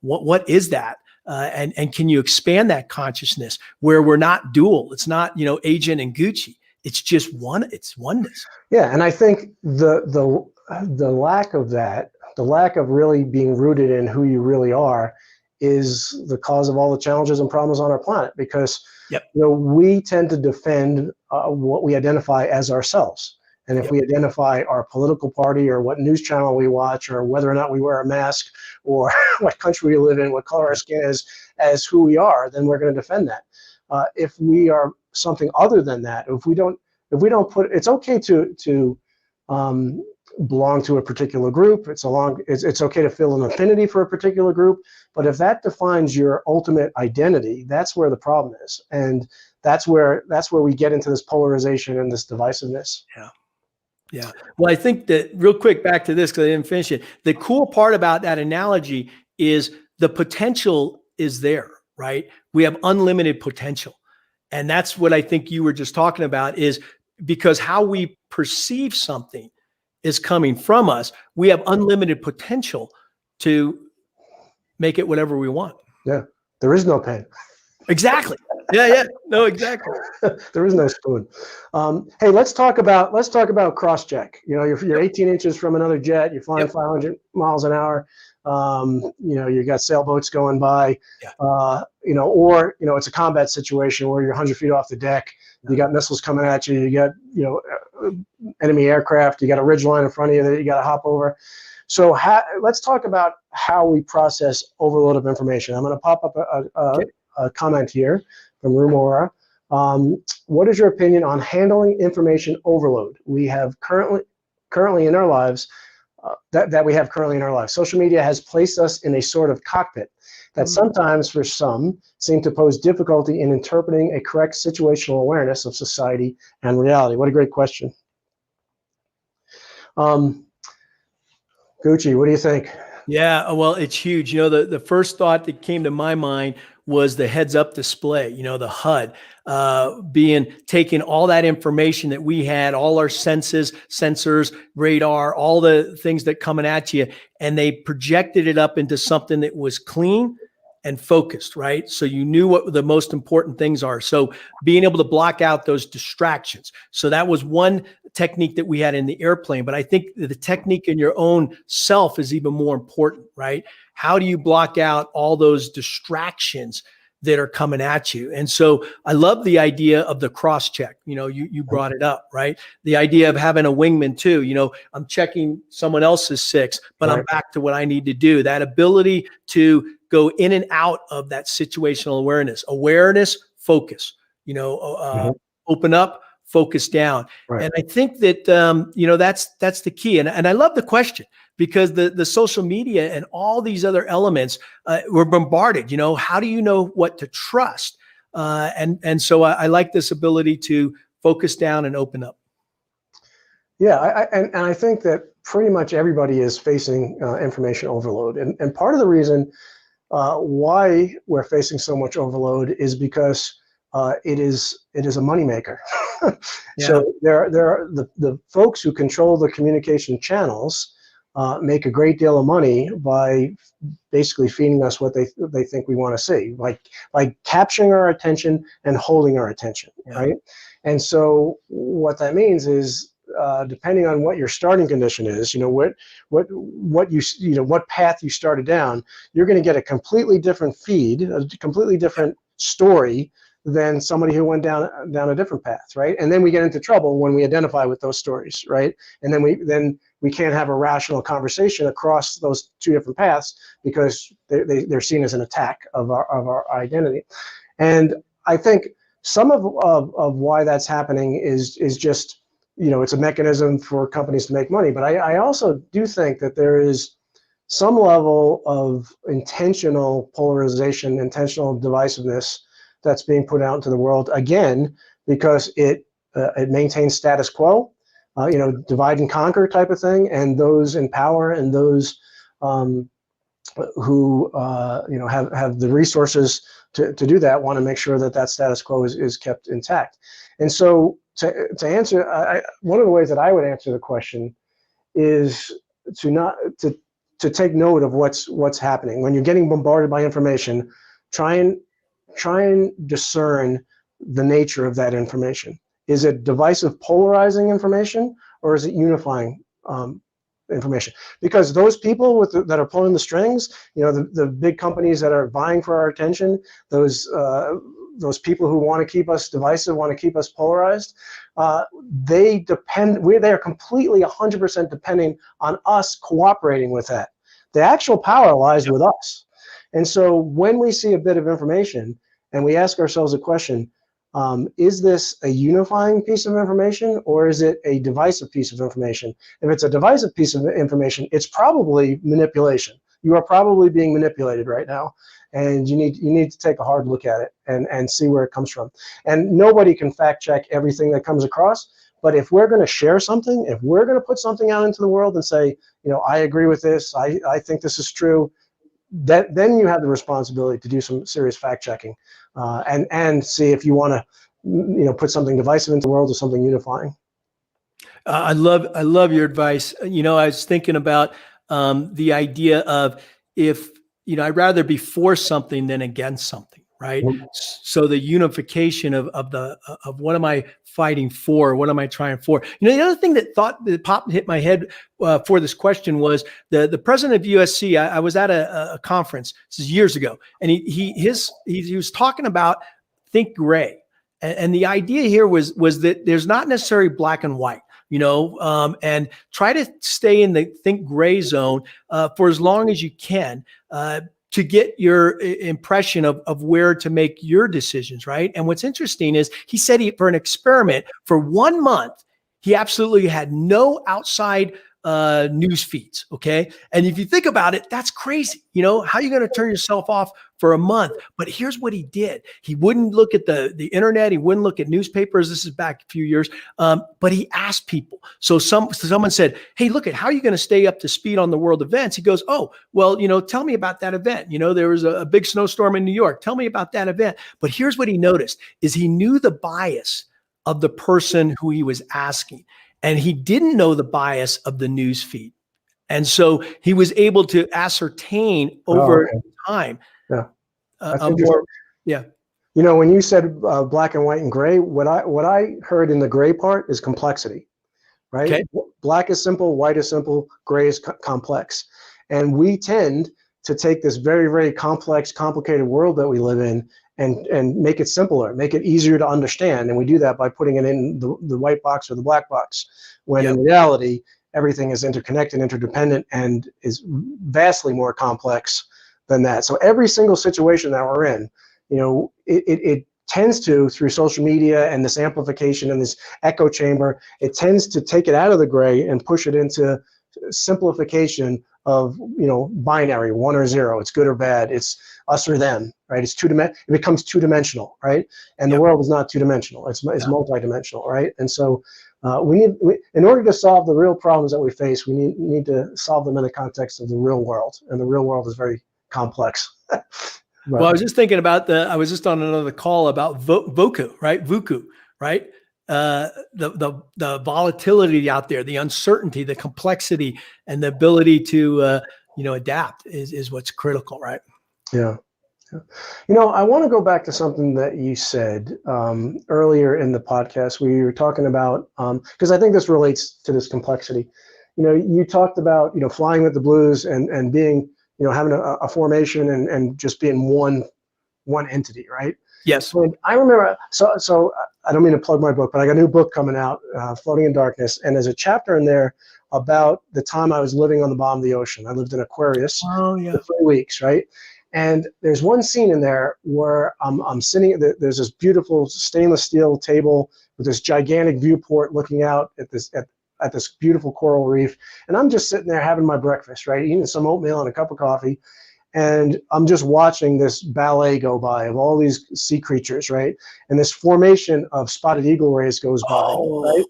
What is that? And can you expand that consciousness where we're not dual? It's not, Agent and Gucci. It's just it's oneness. Yeah, and I think the lack of that, the lack of really being rooted in who you really are, is the cause of all the challenges and problems on our planet. Because Yep. we tend to defend what we identify as ourselves, and if Yep. we identify our political party or what news channel we watch or whether or not we wear a mask or what country we live in, what color our skin is, as who we are, then we're going to defend that. If we are something other than that, if we don't put, it's okay to belong to a particular group. It's okay to feel an affinity for a particular group, but if that defines your ultimate identity, that's where the problem is, and that's where we get into this polarization and this divisiveness. Yeah. Well, I think that real quick back to this, because I didn't finish it. The cool part about that analogy is the potential is there, right? We have unlimited potential. And that's what I think you were just talking about, is because how we perceive something is coming from us. We have unlimited potential to make it whatever we want. Yeah. There is no pain. Exactly. Yeah. No, exactly. There is no spoon. Hey, let's talk about cross-check. You're 18 inches from another jet. You're flying 500 miles an hour. You got sailboats going by. Or it's a combat situation where you're 100 feet off the deck. You got missiles coming at you. You got enemy aircraft. You got a ridge line in front of you that you got to hop over. So let's talk about how we process overload of information. I'm going to pop up a comment here from Rumora. What is your opinion on handling information overload we have currently in our lives, that we have currently in our lives? Social media has placed us in a sort of cockpit that sometimes, for some, seem to pose difficulty in interpreting a correct situational awareness of society and reality. What a great question. Gucci, what do you think? Yeah, well, it's huge. The first thought that came to my mind was the heads-up display, the HUD, taking all that information that we had, all our sensors, radar, all the things that coming at you, and they projected it up into something that was clean and focused, right? So you knew what the most important things are. So being able to block out those distractions. So that was one technique that we had in the airplane, but I think the technique in your own self is even more important, right? How do you block out all those distractions that are coming at you? And so I love the idea of the cross check. You brought it up, right? The idea of having a wingman too. I'm checking someone else's six, but I'm back to what I need to do. That ability to go in and out of that situational awareness, focus, open up, focus down. Right. And I think that, that's the key. And I love the question, because the social media and all these other elements, we're bombarded. How do you know what to trust? And so I like this ability to focus down and open up. Yeah, and I think that pretty much everybody is facing information overload. And part of the reason why we're facing so much overload is because it is a moneymaker. So there are the folks who control the communication channels make a great deal of money by basically feeding us what they think we want to see, like capturing our attention and holding our attention, right? And so what that means is, depending on what your starting condition is, what path you started down, you're going to get a completely different feed, a completely different story than somebody who went down a different path, right? And then we get into trouble when we identify with those stories, right? And then we can't have a rational conversation across those two different paths because they're seen as an attack of our identity. And I think some of why that's happening is just, it's a mechanism for companies to make money. But I also do think that there is some level of intentional polarization, intentional divisiveness that's being put out into the world, again, because it maintains status quo, divide and conquer type of thing, and those in power and those who have the resources to do that want to make sure that status quo is kept intact. And so to answer, one of the ways that I would answer the question is to take note of what's happening when you're getting bombarded by information. Try and discern the nature of that information. Is it divisive, polarizing information, or is it unifying information? Because those people that are pulling the strings, the big companies that are vying for our attention, those people who want to keep us divisive, want to keep us polarized, they are completely 100% depending on us cooperating with that. The actual power lies with us. And so when we see a bit of information and we ask ourselves a question, is this a unifying piece of information, or is it a divisive piece of information? If it's a divisive piece of information, it's probably manipulation. You are probably being manipulated right now, and you need to take a hard look at it and see where it comes from. And nobody can fact check everything that comes across, but if we're going to share something, if we're going to put something out into the world and say, I agree with this, I think this is true, then you have the responsibility to do some serious fact checking, and see if you want to put something divisive into the world or something unifying. I love your advice. I was thinking about the idea of, if I'd rather be for something than against something, right? Mm-hmm. So the unification of what am I fighting for? What am I trying for? The other thing that hit my head for this question was the president of USC. I was at a conference, this is years ago, and he was talking about think gray, and the idea here was that there's not necessarily black and white. And try to stay in the think gray zone for as long as you can to get your impression of where to make your decisions, right? And what's interesting is he said for an experiment for 1 month, he absolutely had no outside news feeds, okay? And if you think about it, that's crazy. How are you going to turn yourself off for a month? But here's what he did. He wouldn't look at the internet. He wouldn't look at newspapers. This is back a few years. But he asked people. So someone said, hey, look at how are you going to stay up to speed on the world events? He goes, oh, well, tell me about that event. There was a big snowstorm in New York. Tell me about that event. But here's what he noticed is he knew the bias of the person who he was asking. And he didn't know the bias of the news feed. And so he was able to ascertain over time. Yeah. Yeah. When you said black and white and gray, what I heard in the gray part is complexity, right? Okay. Black is simple, white is simple, gray is complex. And we tend to take this very, very complex, complicated world that we live in and make it simpler, make it easier to understand. And we do that by putting it in the white box or the black box, when in reality, everything is interconnected, interdependent, and is vastly more complex than that. So every single situation that we're in, it tends to, through social media and this amplification and this echo chamber, it tends to take it out of the gray and push it into simplification of binary, 1 or 0. It's good or bad. It's us or them, right? It becomes two-dimensional, right? And the world is not two-dimensional. It's multi-dimensional, right? And so in order to solve the real problems that we face, we need to solve them in the context of the real world, and the real world is very complex. Well, I was just thinking about I was just on another call about VUCA, right? VUCA, right? The volatility out there, the uncertainty, the complexity, and the ability to adapt is what's critical, right? Yeah. I want to go back to something that you said earlier in the podcast. We were talking about, because I think this relates to this complexity. You talked about flying with the blues and being having a formation and just being one entity, right? Yes. And I remember, so I don't mean to plug my book, but I got a new book coming out, Floating in Darkness, and there's a chapter in there about the time I was living on the bottom of the ocean. I lived in Aquarius for 3 weeks, right? And there's one scene in there where I'm sitting, there's this beautiful stainless steel table with this gigantic viewport looking out at this beautiful coral reef. And I'm just sitting there having my breakfast, right? Eating some oatmeal and a cup of coffee. And I'm just watching this ballet go by of all these sea creatures, right? And this formation of spotted eagle rays goes by, right?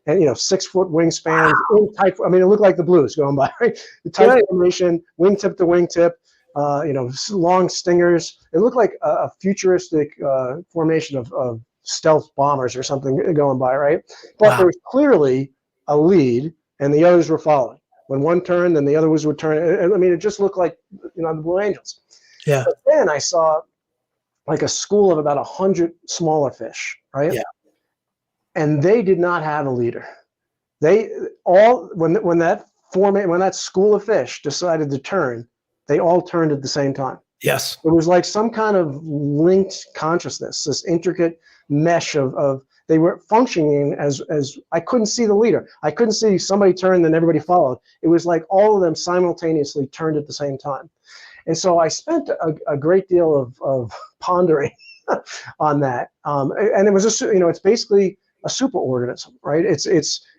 And 6-foot wingspan, it looked like the blues going by, right? The type formation, wingtip to wingtip, long stingers. It looked like a futuristic formation of stealth bombers or something going by, right? But there was clearly a lead, and the others were following. When one turned, then the other would turn. It just looked like the Blue Angels. Yeah. But then I saw like a school of about 100 smaller fish, right? Yeah. and they did not have a leader. They all, when that school of fish decided to turn, they all turned at the same time. Yes. It was like some kind of linked consciousness, this intricate mesh of they were functioning as I couldn't see the leader. I couldn't see somebody turn, then everybody followed. It was like all of them simultaneously turned at the same time. And so I spent a great deal of pondering on that. And it was it's basically a superorganism, right? It's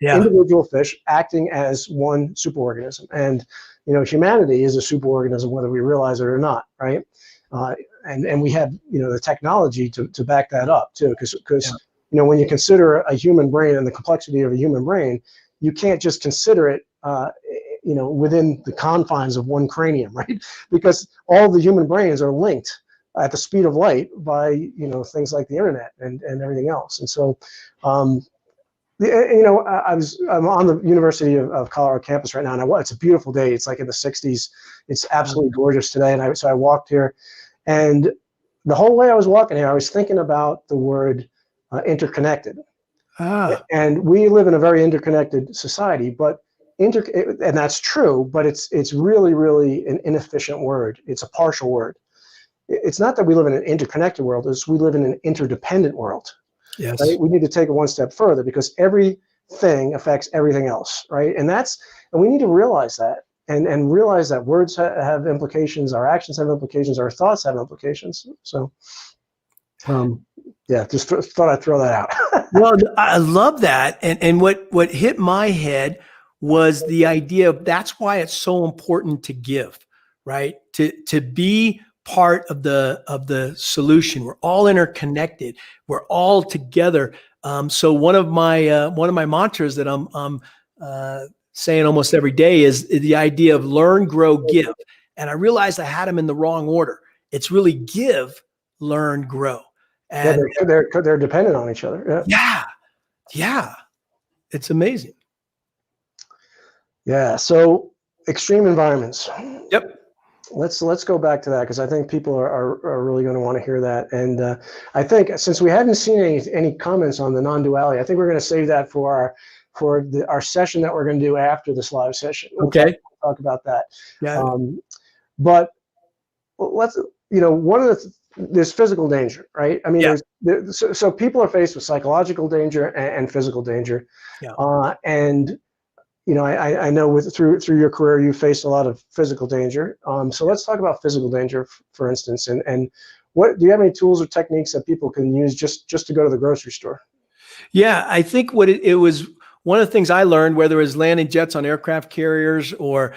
individual fish acting as one superorganism. And humanity is a superorganism, whether we realize it or not, right? And we have the technology to back that up too, because when you consider a human brain and the complexity of a human brain, you can't just consider it within the confines of one cranium, right? Because all the human brains are linked at the speed of light by things like the internet and everything else. And so I'm on the University of Colorado campus right now, and it's a beautiful day. It's like in the 60s. It's absolutely gorgeous today. And so I walked here, and the whole way I was walking here, I was thinking about the word interconnected. And we live in a very interconnected society, but and that's true, but it's really, really an inefficient word. It's a partial word. It's not that we live in an interconnected world, it's we live in an interdependent world. Yes. Right? We need to take it one step further because everything affects everything else, right? And we need to realize that and realize that words have implications, our actions have implications, our thoughts have implications. So just thought I'd throw that out. Well, I love that. And what hit my head was the idea of that's why it's so important to give, right? To be part of the solution. We're all interconnected. We're all together. So one of my mantras that I'm saying almost every day is the idea of learn, grow, give. And I realized I had them in the wrong order. It's really give, learn, grow. And they're dependent on each other. Yeah. It's amazing. Yeah. So extreme environments. Yep. Let's go back to that because I think people are really going to want to hear that. And I think since we hadn't seen any comments on the non-duality, I think we're going to save that for our session that we're going to do after this live session. Okay. We'll talk about that. Yeah. But let's there's physical danger, right? I mean, so people are faced with psychological danger and physical danger. Yeah. And I know through your career, you faced a lot of physical danger. So let's talk about physical danger, for instance. And what do you have any tools or techniques that people can use just to go to the grocery store? Yeah, I think what it was one of the things I learned, whether it was landing jets on aircraft carriers or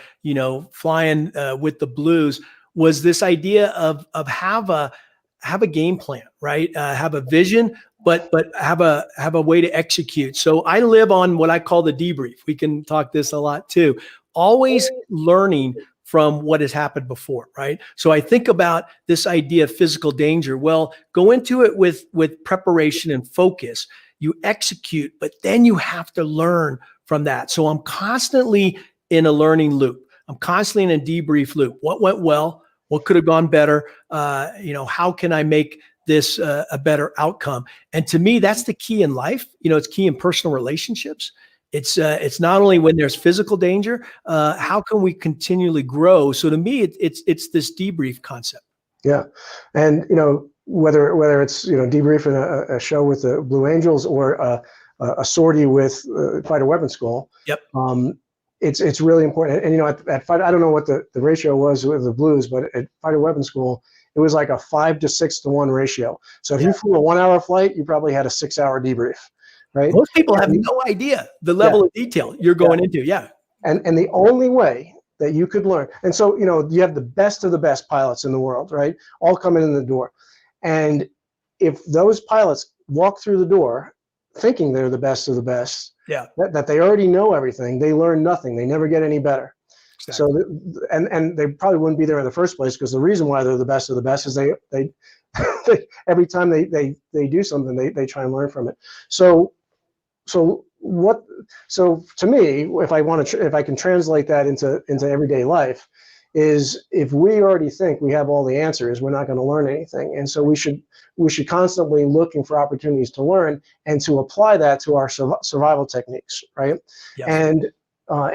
flying with the Blues, was this idea of have a game plan, right? Have a vision, but have a way to execute. So I live on what I call the debrief. We can talk this a lot too. Always learning from what has happened before, right? So I think about this idea of physical danger. Well, go into it with preparation and focus. You execute, but then you have to learn from that. So I'm constantly in a learning loop. I'm constantly in a debrief loop. What went well? What could have gone better? How can I make this a better outcome? And to me, that's the key in life. It's key in personal relationships. It's not only when there's physical danger. How can we continually grow? So to me, it's this debrief concept. Yeah, and whether it's debriefing a show with the Blue Angels or a sortie with Fighter Weapons School. Yep. It's really important. And at Fighter, I don't know what the ratio was with the Blues, but at Fighter Weapons School, it was like a 5 to 6 to 1 ratio. So if you flew a 1 hour flight, you probably had a 6 hour debrief, right? Most people have no idea the level of detail you're going into. Yeah. And the only way that you could learn, and so you have the best of the best pilots in the world, right? All coming in the door. And if those pilots walk through the door thinking they're the best of the best, that they already know everything, they learn nothing, they never get any better. Exactly. So and they probably wouldn't be there in the first place, because the reason why they're the best of the best is they every time they do something, they try and learn from it. So to me, if I can translate that into everyday life, is if we already think we have all the answers, we're not going to learn anything. And so we should constantly looking for opportunities to learn and to apply that to our survival techniques, right? Yes. And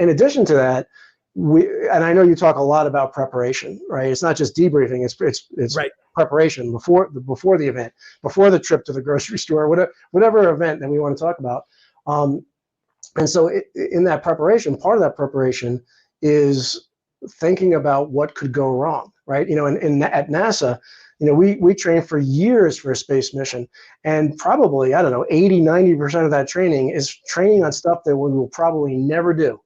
in addition to that, and I know you talk a lot about preparation, right? It's not just debriefing; it's right. preparation before the event, before the trip to the grocery store, whatever event that we want to talk about. And so in that preparation, part of that preparation is thinking about what could go wrong, right? You know, at NASA, you know, we train for years for a space mission, and probably, I don't know, 80-90% of that training is training on stuff that we will probably never do.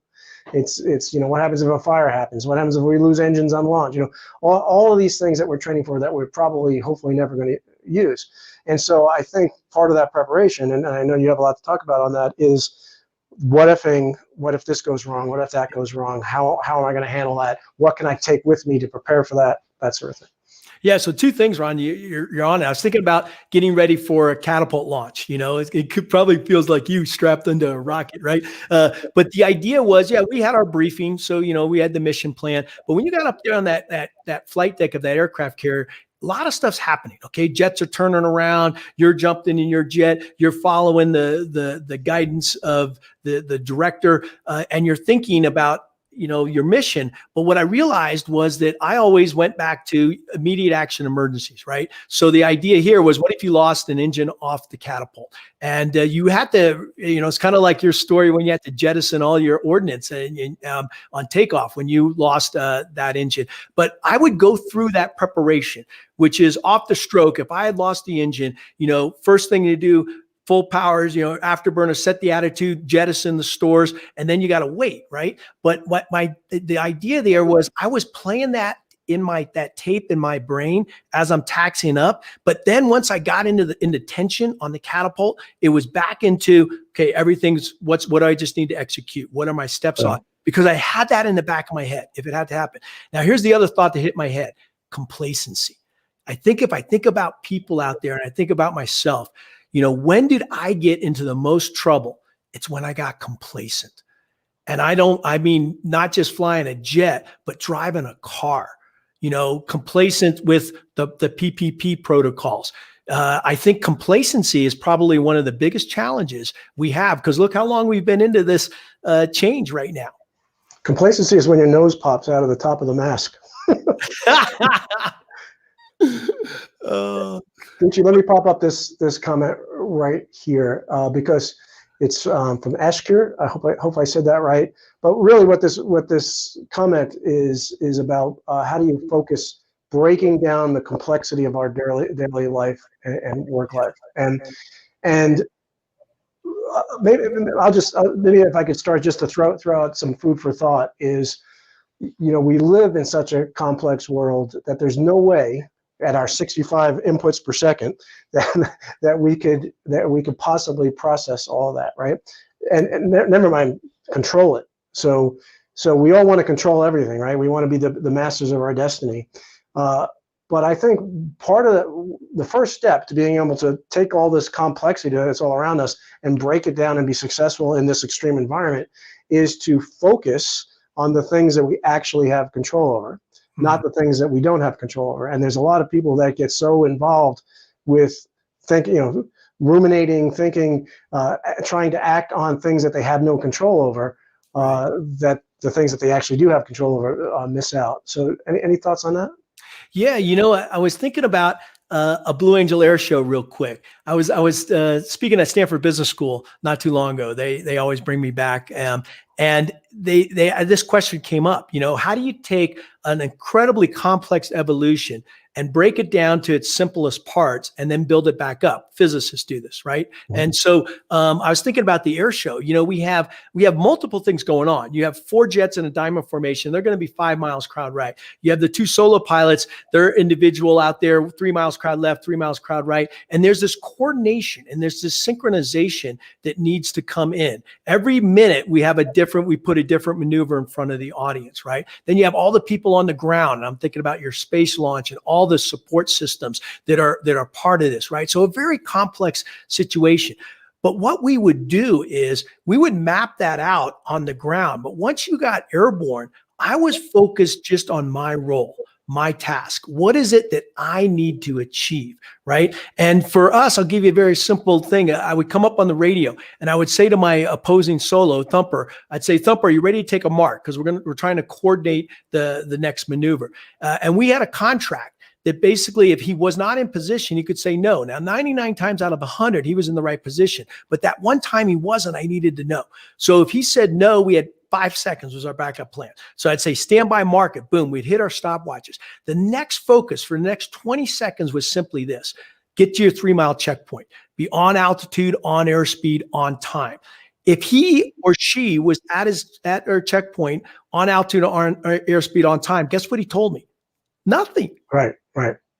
It's you know, what happens if a fire happens? What happens if we lose engines on launch? You know, all of these things that we're training for that we're probably, hopefully, never going to use. And so I think part of that preparation, and I know you have a lot to talk about on that, is what if this goes wrong? What if that goes wrong? How am I going to handle that? What can I take with me to prepare for that sort of thing? Yeah. So two things, Ron, you're on it. I was thinking about getting ready for a catapult launch. You know, it could probably feels like you strapped into a rocket, right? But the idea was, yeah, we had our briefing. So, you know, we had the mission plan, but when you got up there on that flight deck of that aircraft carrier, a lot of stuff's happening. Okay. Jets are turning around. You're jumping in your jet. You're following the guidance of the director, and you're thinking about, you know, your mission. But what I realized was that I always went back to immediate action emergencies, right? So the idea here was, what if you lost an engine off the catapult? And you had to, you know, it's kind of like your story when you had to jettison all your ordnance on takeoff when you lost that engine. But I would go through that preparation, which is off the stroke. If I had lost the engine, you know, first thing to do, full powers, you know, afterburner, set the attitude, jettison the stores, and then you got to wait, right? But the idea there was, I was playing that tape in my brain as I'm taxiing up. But then once I got into tension on the catapult, it was back into, okay, everything's what do I just need to execute? What are my steps on? Because I had that in the back of my head if it had to happen. Now, here's the other thought that hit my head: complacency. I think if I think about people out there and I think about myself, you know, when did I get into the most trouble? It's when I got complacent. And I mean, not just flying a jet, but driving a car, you know, complacent with the PPP protocols. I think complacency is probably one of the biggest challenges we have, because look how long we've been into this change right now. Complacency is when your nose pops out of the top of the mask. Gucci, let me pop up this comment right here because it's from Eshkir. I hope I said that right. But really, what this comment is about: how do you focus breaking down the complexity of our daily life and work life? And maybe maybe if I could start just to throw out some food for thought is, you know, we live in such a complex world that there's no way at our 65 inputs per second that we could possibly process all of that, right? And never mind control it. So we all want to control everything, right? We want to be the masters of our destiny. But I think part of the first step to being able to take all this complexity that's all around us and break it down and be successful in this extreme environment is to focus on the things that we actually have control over, not the things that we don't have control over. And there's a lot of people that get so involved with thinking, you know, ruminating, thinking, trying to act on things that they have no control over, that the things that they actually do have control over miss out. So any thoughts on that? Yeah, you know, I was thinking about a Blue Angel Air Show real quick. I was speaking at Stanford Business School not too long ago. They always bring me back, and this question came up. You know, how do you take an incredibly complex evolution and break it down to its simplest parts and then build it back up? Physicists do this, right? Mm-hmm. And so I was thinking about the air show. You know, we have multiple things going on. You have 4 jets in a diamond formation. They're going to be 5 miles crowd right. You have the 2 solo pilots. They're individual out there, 3 miles crowd left, 3 miles crowd right. And there's this coordination and there's this synchronization that needs to come in. Every minute we put a different maneuver in front of the audience, right? Then you have all the people on the ground. And I'm thinking about your space launch and all the support systems that are part of this, right? So a very complex situation. But what we would do is we would map that out on the ground. But once you got airborne, I was focused just on my role, my task. What is it that I need to achieve, right? And for us, I'll give you a very simple thing. I would come up on the radio and I would say to my opposing solo, Thumper, I'd say, Thumper, are you ready to take a mark? Because we're trying to coordinate the next maneuver. And we had a contract that basically if he was not in position, he could say no. Now, 99 times out of 100, he was in the right position. But that one time he wasn't, I needed to know. So if he said no, we had 5 seconds was our backup plan. So I'd say standby market, boom, we'd hit our stopwatches. The next focus for the next 20 seconds was simply this: get to your 3-mile checkpoint, be on altitude, on airspeed, on time. If he or she was at our checkpoint, on altitude, on airspeed, on time, guess what he told me? Nothing. Right.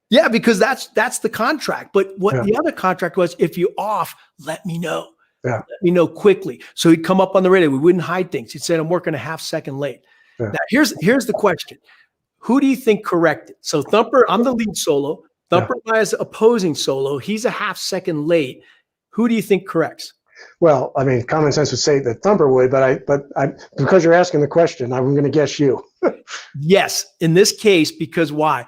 Yeah, because that's the contract. But what the other contract was, if you're off, let me know. Yeah. Let me know quickly. So he'd come up on the radio. We wouldn't hide things. He'd say, I'm working a half second late. Yeah. Now, here's the question. Who do you think corrected? So Thumper, I'm the lead solo. Thumper is opposing solo. He's a half second late. Who do you think corrects? Well, I mean, common sense would say that Thumper would, but I because you're asking the question, I'm going to guess you. Yes, in this case, because why?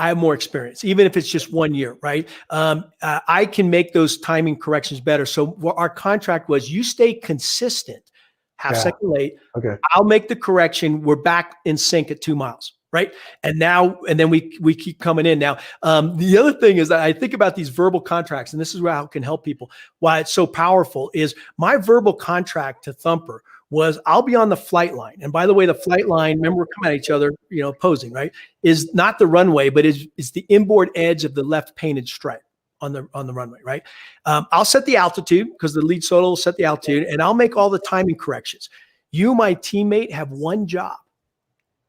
I have more experience, even if it's just 1 year, right? I can make those timing corrections better. So our contract was, you stay consistent, half second late. Okay. I'll make the correction. We're back in sync at 2 miles, right? And then we keep coming in. Now, the other thing is that I think about these verbal contracts, and this is how it can help people. Why it's so powerful is my verbal contract to Thumper was, I'll be on the flight line. And by the way, the flight line, remember, we're coming at each other, posing, right? Is not the runway, but is the inboard edge of the left painted stripe on the runway, right? I'll set the altitude because the lead solo will set the altitude, and I'll make all the timing corrections. You, my teammate, have one job: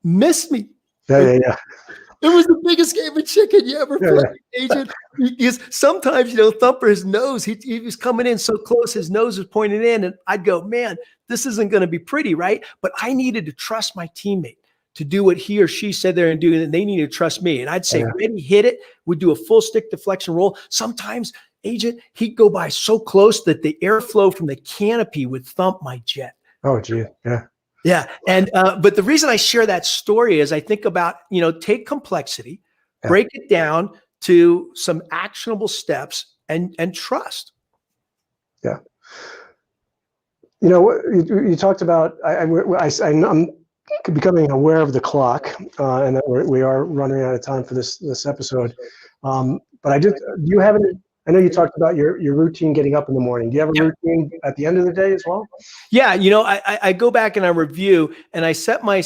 miss me. Yeah. It was the biggest game of chicken you ever played, Agent. Because sometimes, Thumper, his nose, he was coming in so close, his nose was pointing in, and I'd go, man, this isn't going to be pretty, right? But I needed to trust my teammate to do what he or she said they're going to do, and they needed to trust me. And I'd say, ready, hit it. We'd do a full stick deflection roll. Sometimes, Agent, he'd go by so close that the airflow from the canopy would thump my jet. Oh, gee, yeah. Yeah. And, but the reason I share that story is I think about, take complexity, break it down to some actionable steps and trust. Yeah. You talked about, I'm becoming aware of the clock and that we are running out of time for this episode. But do you have any, I know you talked about your routine getting up in the morning. Do you have a routine at the end of the day as well? Yeah, I go back and I review, and I set my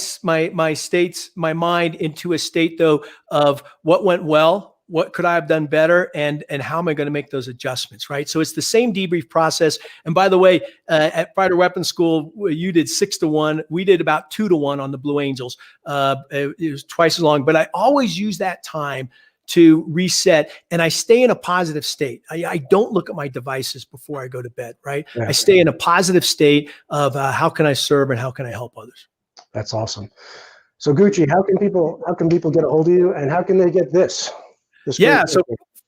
mind into a state though of what went well, what could I have done better, and how am I going to make those adjustments, right? So it's the same debrief process. And by the way, at Fighter Weapons School, you did 6 to 1. We did about 2 to 1 on the Blue Angels. It was twice as long, but I always use that time to reset, and I stay in a positive state. I don't look at my devices before I go to bed, right? Yeah. I stay in a positive state of how can I serve and how can I help others? That's awesome. So Gucci, how can people get a hold of you, and how can they get this? Yeah, so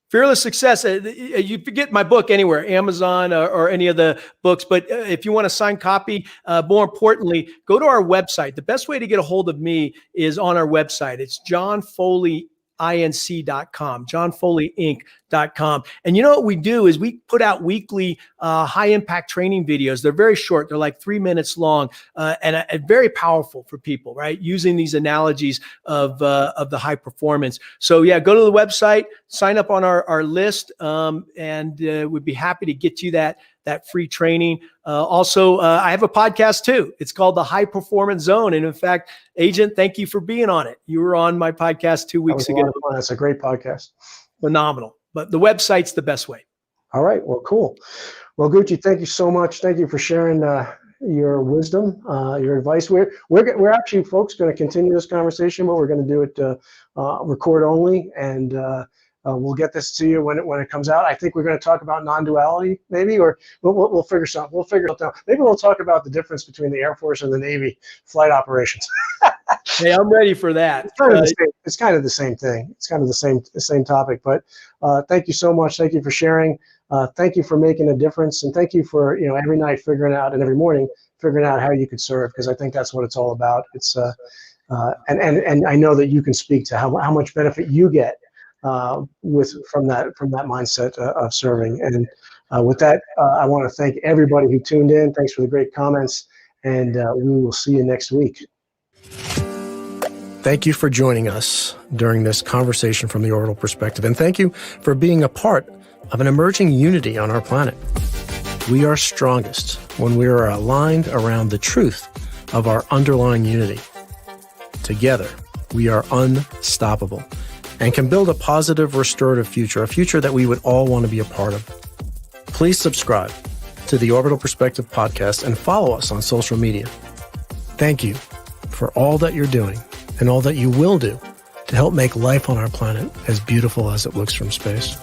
Fearless Success, you can get my book anywhere, Amazon or any of the books. But if you want a signed copy, more importantly, go to our website. The best way to get a hold of me is on our website. It's johnfoleyinc.com, johnfoleyinc.com. And what we do is we put out weekly high impact training videos. They're very short. They're like 3 minutes long and very powerful for people, right? Using these analogies of the high performance. So yeah, go to the website, sign up on our list, and we'd be happy to get you that free training. Also, I have a podcast too. It's called The High Performance Zone. And in fact, Agent, thank you for being on it. You were on my podcast 2 weeks ago. That's a great podcast. Phenomenal. But the website's the best way. All right. Well, cool. Well, Gucci, thank you so much. Thank you for sharing your wisdom, your advice. We're actually, folks, going to continue this conversation, but we're going to do it record only, and we'll get this to you when it comes out. I think we're going to talk about non-duality, maybe, or we'll figure something. We'll figure it out. Maybe we'll talk about the difference between the Air Force and the Navy flight operations. Hey, I'm ready for that. It's kind of the same thing. It's kind of the same topic. But thank you so much. Thank you for sharing. Thank you for making a difference, and thank you for every night figuring out, and every morning figuring out how you could serve, because I think that's what it's all about. It's And I know that you can speak to how much benefit you get from that mindset of serving. And with that, I want to thank everybody who tuned in. Thanks for the great comments, and we will see you next week. Thank you for joining us during this conversation from the Orbital Perspective, and thank you for being a part of an emerging unity on our planet. We are strongest when we are aligned around the truth of our underlying unity. Together, we are unstoppable and can build a positive, restorative future, a future that we would all want to be a part of. Please subscribe to the Orbital Perspective podcast and follow us on social media. Thank you for all that you're doing and all that you will do to help make life on our planet as beautiful as it looks from space.